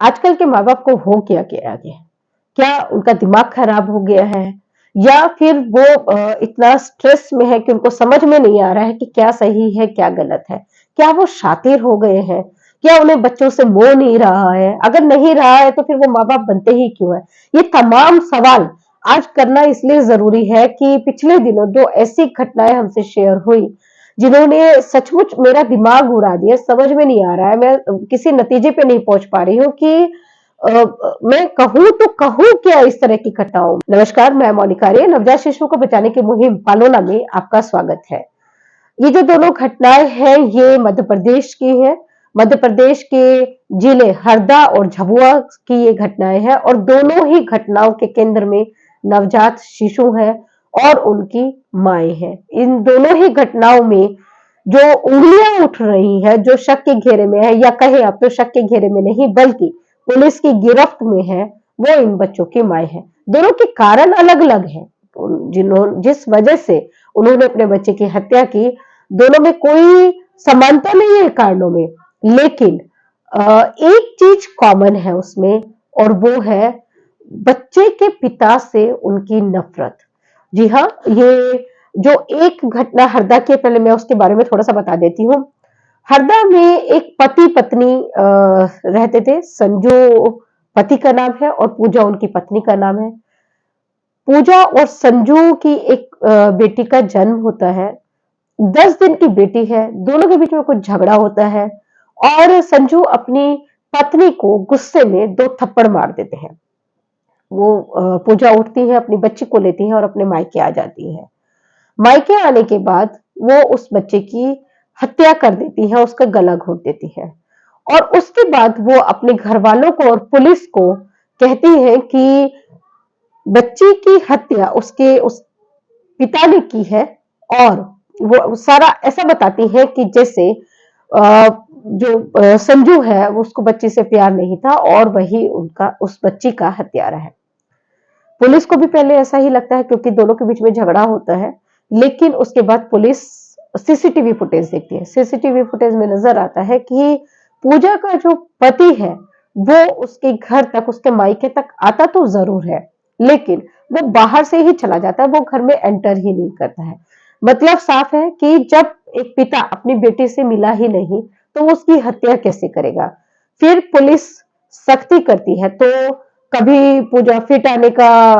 आजकल के माँ बाप को हो क्या गया है? क्या उनका दिमाग खराब हो गया है या फिर वो इतना स्ट्रेस में है कि उनको समझ में नहीं आ रहा है कि क्या सही है क्या गलत है? क्या वो शातिर हो गए हैं? क्या उन्हें बच्चों से मोह नहीं रहा है? अगर नहीं रहा है तो फिर वो माँ बाप बनते ही क्यों है? ये तमाम सवाल आज करना इसलिए जरूरी है कि पिछले दिनों दो ऐसी घटनाएं हमसे शेयर हुई जिन्होंने सचमुच मेरा दिमाग उड़ा दिया। समझ में नहीं आ रहा है, मैं किसी नतीजे पे नहीं पहुंच पा रही हूँ कि मैं कहूँ तो कहूँ क्या इस तरह की घटनाओं। नमस्कार, मैं मोनिका रे, नवजात शिशुओं को बचाने की मुहिम पालोला में आपका स्वागत है। ये जो दोनों घटनाएं हैं ये मध्य प्रदेश की है। मध्य प्रदेश के जिले हरदा और झाबुआ की ये घटनाएं हैं और दोनों ही घटनाओं के केंद्र में नवजात शिशु है और उनकी माएँ हैं। इन दोनों ही घटनाओं में जो उंगलियां उठ रही है, जो शक के घेरे में है या कहें अब तो शक के घेरे में नहीं बल्कि पुलिस की गिरफ्त में है, वो इन बच्चों की माएँ हैं। दोनों के कारण अलग-अलग हैं। जिस वजह से उन्होंने अपने बच्चे की हत्या की, दोनों में कोई समानता नहीं है कारणों में, लेकिन एक चीज कॉमन है उसमें और वो है बच्चे के पिता से उनकी नफरत। जी हाँ, ये जो एक घटना हरदा की है, पहले मैं उसके बारे में थोड़ा-सा बता देती हूँ। हरदा में एक पति-पत्नी रहते थे। संजू पति का नाम है और पूजा उनकी पत्नी का नाम है। पूजा और संजू की एक बेटी का जन्म होता है। 10 दिन की बेटी है, दोनों के बीच में कुछ झगड़ा होता है और संजू अपनी पत्नी को गुस्से में 2 थप्पड़ मार देते हैं। वो पूजा उठती है, अपनी बच्ची को लेती है और अपने मायके आ जाती है। मायके आने के बाद वो उस बच्चे की हत्या कर देती है, उसका गला घोंट देती है और उसके बाद वो अपने घरवालों को और पुलिस को कहती है कि बच्ची की हत्या उसके उस पिता ने की है और वो सारा ऐसा बताती है कि जैसे जो संजू है वो उसको बच्ची से प्यार नहीं था और वही उनका उस बच्ची का हत्यारा है। पुलिस को भी पहले ऐसा ही लगता है क्योंकि दोनों के बीच में झगड़ा होता है, लेकिन उसके बाद पुलिस सीसीटीवी फुटेज देखती है। सीसीटीवी फुटेज में नजर आता है कि पूजा का जो पति है वो उसके घर तक, उसके मायके तक आता तो जरूर है, लेकिन वो बाहर से ही चला जाता है, वो घर में एंटर ही नहीं करता है। मतलब साफ है कि जब एक पिता अपनी बेटी से मिला ही नहीं तो वो उसकी हत्या कैसे करेगा। फिर पुलिस सख्ती करती है तो कभी पूजा फिट आने का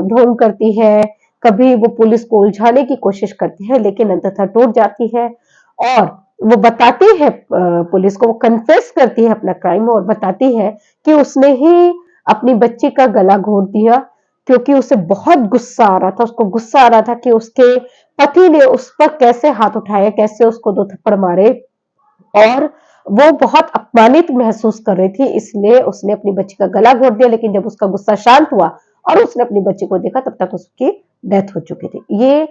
ढोंग करती है, कभी वो पुलिस को उलझाने की कोशिश करती है, लेकिन अंततः टूट जाती है और वो बताती है पुलिस को, वो कन्फेस करती है अपना क्राइम और बताती है कि उसने ही अपनी बच्ची का गला घोंट दिया क्योंकि उसे बहुत गुस्सा आ रहा था। उसको गुस्सा आ रहा था कि उसके पति ने उस पर कैसे हाथ उठाए, कैसे उसको 2 थप्पड़ मारे और वो बहुत अपमानित महसूस कर रही थी, इसलिए उसने अपनी बच्ची का गला घोंट दिया। लेकिन जब उसका गुस्सा शांत हुआ और उसने अपनी बच्ची को देखा तब तक उसकी डेथ हो चुकी थी। ये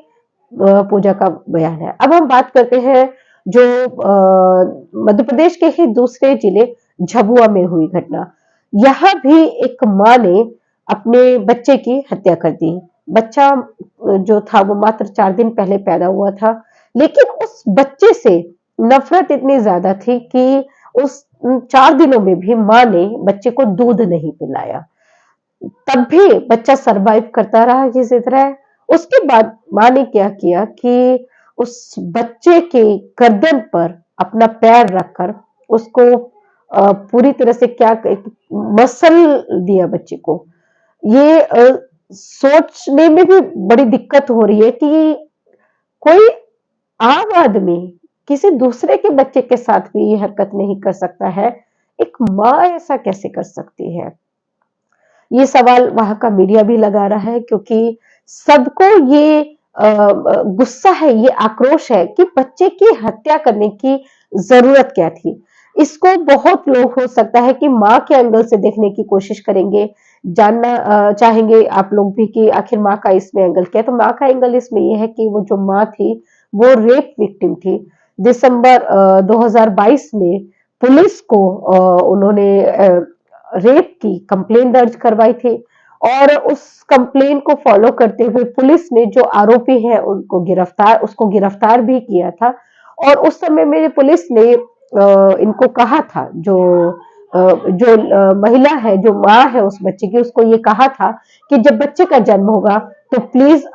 पूजा का बयान है। अब हम बात करते हैं जो मध्य प्रदेश के ही दूसरे जिले झाबुआ में हुई घटना। यहाँ भी एक माँ ने अपने बच्चे की हत्या कर दी। बच्चा जो था वो मात्र 4 दिन पहले पैदा हुआ था, लेकिन उस बच्चे से नफरत इतनी ज्यादा थी कि उस 4 दिनों में भी माँ ने बच्चे को दूध नहीं पिलाया। तब भी बच्चा सरवाइव करता रहा किसी तरह। उसके बाद माँ ने क्या किया कि उस बच्चे के गर्दन पर अपना पैर रखकर उसको पूरी तरह से क्या मसल दिया बच्चे को। ये सोचने में भी बड़ी दिक्कत हो रही है कि कोई आम आदमी किसी दूसरे के बच्चे के साथ भी ये हरकत नहीं कर सकता है, एक माँ ऐसा कैसे कर सकती है? ये सवाल वहाँ का मीडिया भी लगा रहा है क्योंकि सबको ये गुस्सा है, ये आक्रोश है कि बच्चे की हत्या करने की ज़रूरत क्या थी? इसको बहुत लोग हो सकता है कि माँ के एंगल से देखने की कोशिश करेंगे, जानना चाहेंगे आप लोग भी कि आखिर माँ का इसमें एंगल क्या है? तो माँ का एंगल इसमें ये है कि वो जो माँ थी, वो रेप विक्टिम थी। दिसंबर 2022 में पुलिस को उन्होंने रेप की कंप्लेन दर्ज करवाई थी और उस कंप्लेन को फॉलो करते हुए पुलिस ने जो आरोपी है उनको उसको गिरफ्तार भी किया था और उस समय में पुलिस ने इनको कहा था, जो जो महिला है, जो माँ है उस बच्चे की, उसको ये कहा था कि जब बच्चे का जन्म होगा तो प्लीज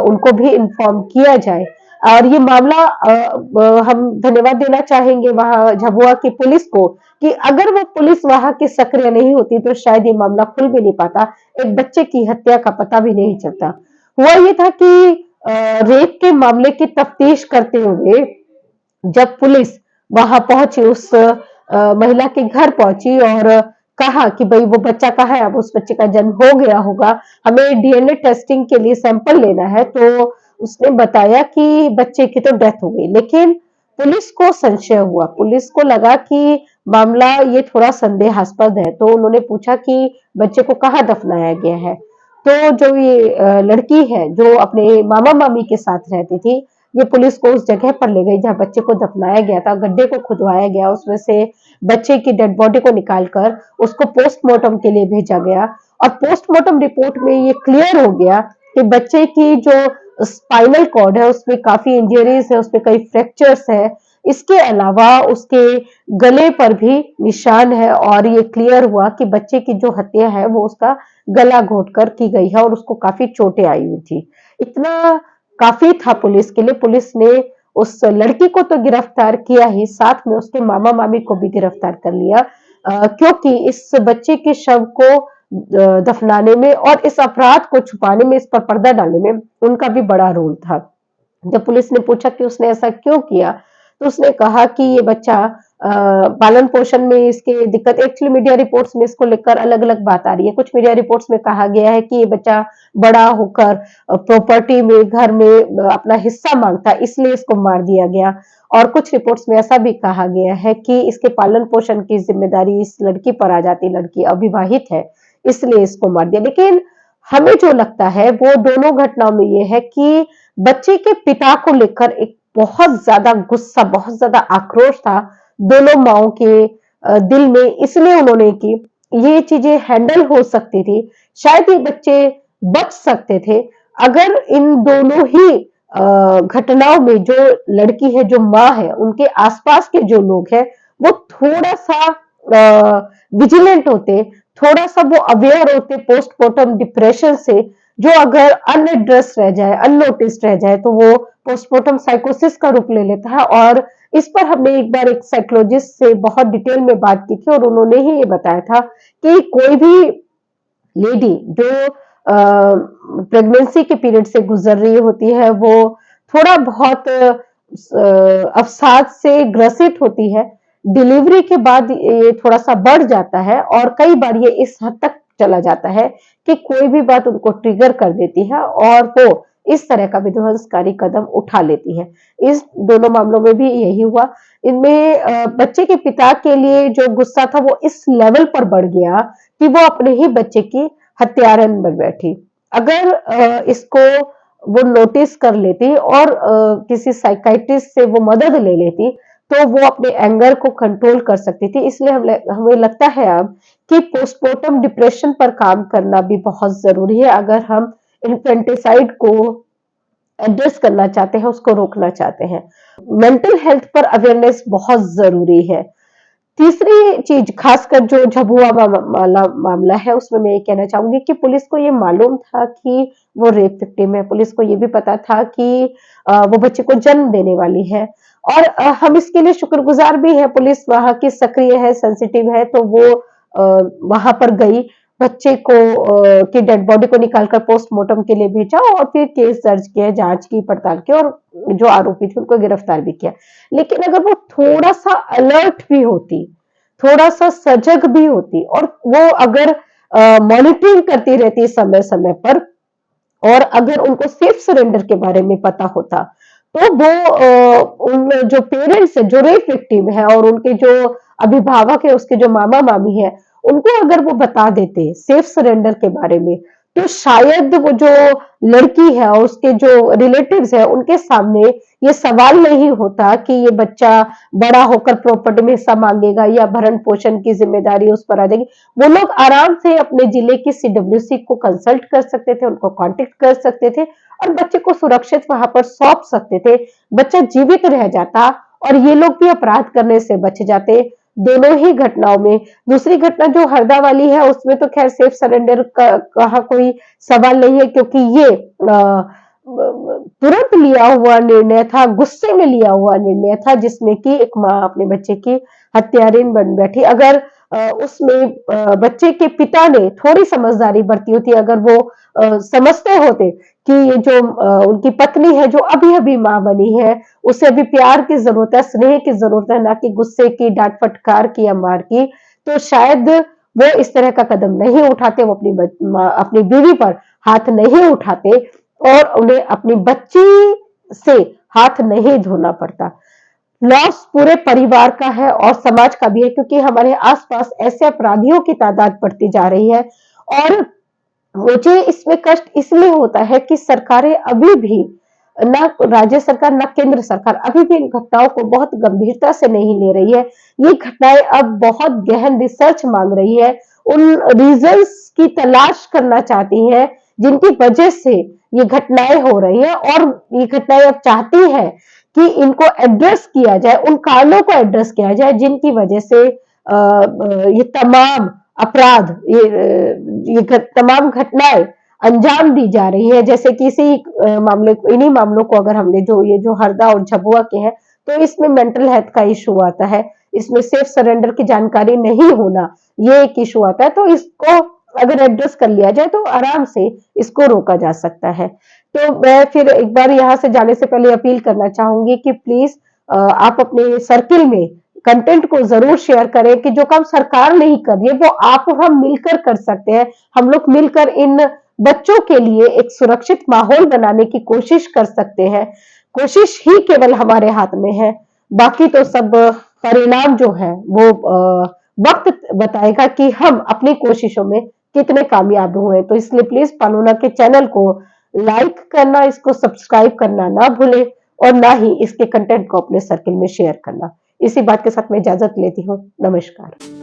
उनको भी इन्फॉर्म किया जाए। और ये मामला हम धन्यवाद देना चाहेंगे वहां झाबुआ की पुलिस को कि अगर वो पुलिस वहां की सक्रिय नहीं होती तो शायद ये मामला खुल भी नहीं पाता, एक बच्चे की हत्या का पता भी नहीं चलता। हुआ ये था कि रेप के मामले की तफ्तीश करते हुए जब पुलिस वहां पहुंची, उस महिला के घर पहुंची और कहा कि भाई वो बच्चा कहाँ है, अब उस बच्चे का जन्म हो गया होगा, हमें डीएनए टेस्टिंग के लिए सैंपल लेना है, तो उसने बताया कि बच्चे की तो डेथ हो गई। लेकिन पुलिस को संशय हुआ, पुलिस को लगा कि मामला ये थोड़ा संदेहास्पद है, तो उन्होंने पूछा कि बच्चे को कहाँ दफनाया गया है। तो जो ये लड़की है जो अपने मामा मामी के साथ रहती थी, ये पुलिस को उस जगह पर ले गई जहाँ बच्चे को दफनाया गया था, गड्ढे को खुदवाया गया, उसमें से बच्चे की डेड बॉडी को निकालकर उसको पोस्टमार्टम के लिए भेजा गया। और पोस्टमार्टम रिपोर्ट में ये क्लियर हो गया कि बच्चे की जो स्पाइनल कॉर्ड है उसमें काफी इंजरीज है, उसमें कई फ्रैक्चर्स है, इसके अलावा उसके गले पर भी निशान है और ये क्लियर हुआ कि बच्चे की जो हत्या है वो उसका गला घोटकर की गई है और उसको काफी चोटें आई हुई थी। इतना काफी था पुलिस के लिए। पुलिस ने उस लड़की को तो गिरफ्तार किया ही, साथ में उसके मामा मामी को भी गिरफ्तार कर लिया, क्योंकि इस बच्चे के शव को दफनाने में और इस अपराध को छुपाने में, इस पर पर्दा डालने में उनका भी बड़ा रोल था। जब पुलिस ने पूछा कि उसने ऐसा क्यों किया, तो उसने कहा कि ये बच्चा पालन पोषण में इसके दिक्कत, एक्चुअली मीडिया रिपोर्ट्स में इसको लेकर अलग अलग बात आ रही है। कुछ मीडिया रिपोर्ट्स में कहा गया है कि ये बच्चा बड़ा होकर प्रॉपर्टी में, घर में अपना हिस्सा मांगता, इसलिए इसको मार दिया गया। और कुछ रिपोर्ट्स में ऐसा भी कहा गया है कि इसके पालन पोषण की जिम्मेदारी इस लड़की पर आ जाती, लड़की अविवाहित है इसलिए इसको मार दिया। लेकिन हमें जो लगता है वो दोनों घटनाओं में ये है कि बच्चे के पिता को लेकर एक बहुत ज्यादा गुस्सा, बहुत ज्यादा आक्रोश था दोनों माओं के दिल में, इसलिए उन्होंने की ये चीजें हैंडल हो सकती थी, शायद ये बच्चे बच सकते थे अगर इन दोनों ही घटनाओं में जो लड़की है, जो माँ है, उनके आसपास के जो लोग हैं वो थोड़ा सा विजिलेंट होते, थोड़ा सा वो अवेयर होते पोस्टमार्टम डिप्रेशन से। जो अगर अनएड्रेस रह जाए, अननोटिस्ड रह जाए, तो वो पोस्टमार्टम साइकोसिस का रूप ले लेता है। और इस पर हमने एक बार एक साइकोलॉजिस्ट से बहुत डिटेल में बात की थी और उन्होंने ही ये बताया था कि कोई भी लेडी जो प्रेगनेंसी के पीरियड से गुजर रही होती है, वो थोड़ा बहुत अवसाद से ग्रसित होती है, डिलीवरी के बाद ये थोड़ा सा बढ़ जाता है और कई बार ये इस हद तक चला जाता है कि कोई भी बात उनको ट्रिगर कर देती है और वो इस तरह का विध्वंसकारी कदम उठा लेती है। इस दोनों मामलों में भी यही हुआ। इनमें बच्चे के पिता के लिए जो गुस्सा था वो इस लेवल पर बढ़ गया कि वो अपने ही बच्चे की हत्यारन बन बैठी। अगर इसको वो नोटिस कर लेती और किसी साइकियाट्रिस्ट से वो मदद ले लेती तो वो अपने एंगर को कंट्रोल कर सकती थी। इसलिए हमें लगता है अब कि पोस्टमार्टम डिप्रेशन पर काम करना भी बहुत जरूरी है अगर हम इन्फेंटिसाइड को एड्रेस करना चाहते हैं, उसको रोकना चाहते हैं। मेंटल हेल्थ पर अवेयरनेस बहुत जरूरी है। तीसरी चीज, खासकर जो झाबुआ वाला मामला है, उसमें मैं ये कहना चाहूंगी कि पुलिस को ये मालूम था कि वो रेप विक्टिम है, पुलिस को ये भी पता था कि वो बच्चे को जन्म देने वाली है और हम इसके लिए शुक्रगुजार भी है, पुलिस वहां की सक्रिय है, सेंसिटिव है, तो वो वहां पर गई, बच्चे को की डेड बॉडी को निकालकर पोस्टमार्टम के लिए भेजा और फिर केस दर्ज किया, जांच की, पड़ताल की और जो आरोपी थे उनको गिरफ्तार भी किया। लेकिन अगर वो थोड़ा सा अलर्ट भी होती, थोड़ा सा सजग भी होती और वो अगर मॉनिटरिंग करती रहती समय समय पर और अगर उनको सेफ सरेंडर के बारे में पता होता तो वो उन जो पेरेंट्स है, जो रेप विक्टिम है और उनके जो अभिभावक है, उसके जो मामा मामी है, उनको अगर वो बता देते सेफ सरेंडर के बारे में तो शायद वो जो लड़की है और उसके जो रिलेटिव्स है उनके सामने ये सवाल नहीं होता कि ये बच्चा बड़ा होकर प्रॉपर्टी में हिस्सा मांगेगा या भरण पोषण की जिम्मेदारी उस पर आ जाएगी। वो लोग आराम से अपने जिले की सीडब्ल्यूसी को कंसल्ट कर सकते थे, उनको कांटेक्ट कर सकते थे और बच्चे को सुरक्षित वहां पर सौंप सकते थे, बच्चा जीवित रह जाता और ये लोग भी अपराध करने से बच जाते। दोनों ही घटनाओं में। दूसरी घटना जो हरदा वाली है उसमें तो खैर सेफ सरेंडर का कोई सवाल नहीं है, क्योंकि ये तुरंत लिया हुआ निर्णय था, गुस्से में लिया हुआ निर्णय था, जिसमें कि एक माँ अपने बच्चे की हत्यारिन बन बैठी। अगर उसमें बच्चे के पिता ने थोड़ी समझदारी बरती होती, अगर वो समझते होते कि ये जो उनकी पत्नी है जो अभी-अभी माँ बनी है, उसे अभी प्यार की ज़रूरत है, स्नेह की ज़रूरत है, ना कि गुस्से की, डाँट फटकार की या मार की, तो शायद वो इस तरह का कदम नहीं उठाते, वो अपनी बीवी पर हाथ नहीं उठाते और उन्हें अपनी बच्ची से हाथ नहीं धोना पड़ता। लॉस पूरे परिवार का है और समाज का भी है, क्योंकि हमारे आस-पास ऐसे अपराधियों की तादाद बढ़ती जा रही है। और मुझे इसमें कष्ट इसलिए होता है कि सरकारें अभी भी, ना राज्य सरकार ना केंद्र सरकार, अभी भी इन घटनाओं को बहुत गंभीरता से नहीं ले रही है। ये घटनाएं अब बहुत गहन रिसर्च मांग रही है, उन रीजंस की तलाश करना चाहती है जिनकी वजह से ये घटनाएं हो रही है, और ये घटनाएं अब चाहती है कि इनको एड्रेस किया जाए, उन कारणों को एड्रेस किया जाए जिनकी वजह से ये तमाम अपराध, तमाम घटनाएं अंजाम दी जा रही है। जैसे कि इन्हीं मामलों को अगर हमने जो हरदा और झबुआ के हैं, तो इसमें मेंटल हेल्थ का इशू आता है, इसमें सेफ सरेंडर की जानकारी नहीं होना, ये एक इशू आता है। तो इसको अगर एड्रेस कर लिया जाए तो आराम से इसको रोका जा सकता है। तो मैं फिर एक बार यहाँ से जाने से पहले अपील करना चाहूंगी कि प्लीज आप अपने सर्किल में कंटेंट को जरूर शेयर करें, कि जो काम सरकार नहीं कर रही है वो आप और हम मिलकर कर सकते हैं। हम लोग मिलकर इन बच्चों के लिए एक सुरक्षित माहौल बनाने की कोशिश कर सकते हैं। कोशिश ही केवल हमारे हाथ में है, बाकी तो सब परिणाम जो है वो वक्त बताएगा कि हम अपनी कोशिशों में कितने कामयाब हुए। तो इसलिए प्लीज पानोना के चैनल को लाइक करना, इसको सब्सक्राइब करना ना भूलें, और ना ही इसके कंटेंट को अपने सर्किल में शेयर करना। इसी बात के साथ मैं इजाजत लेती हूँ। नमस्कार।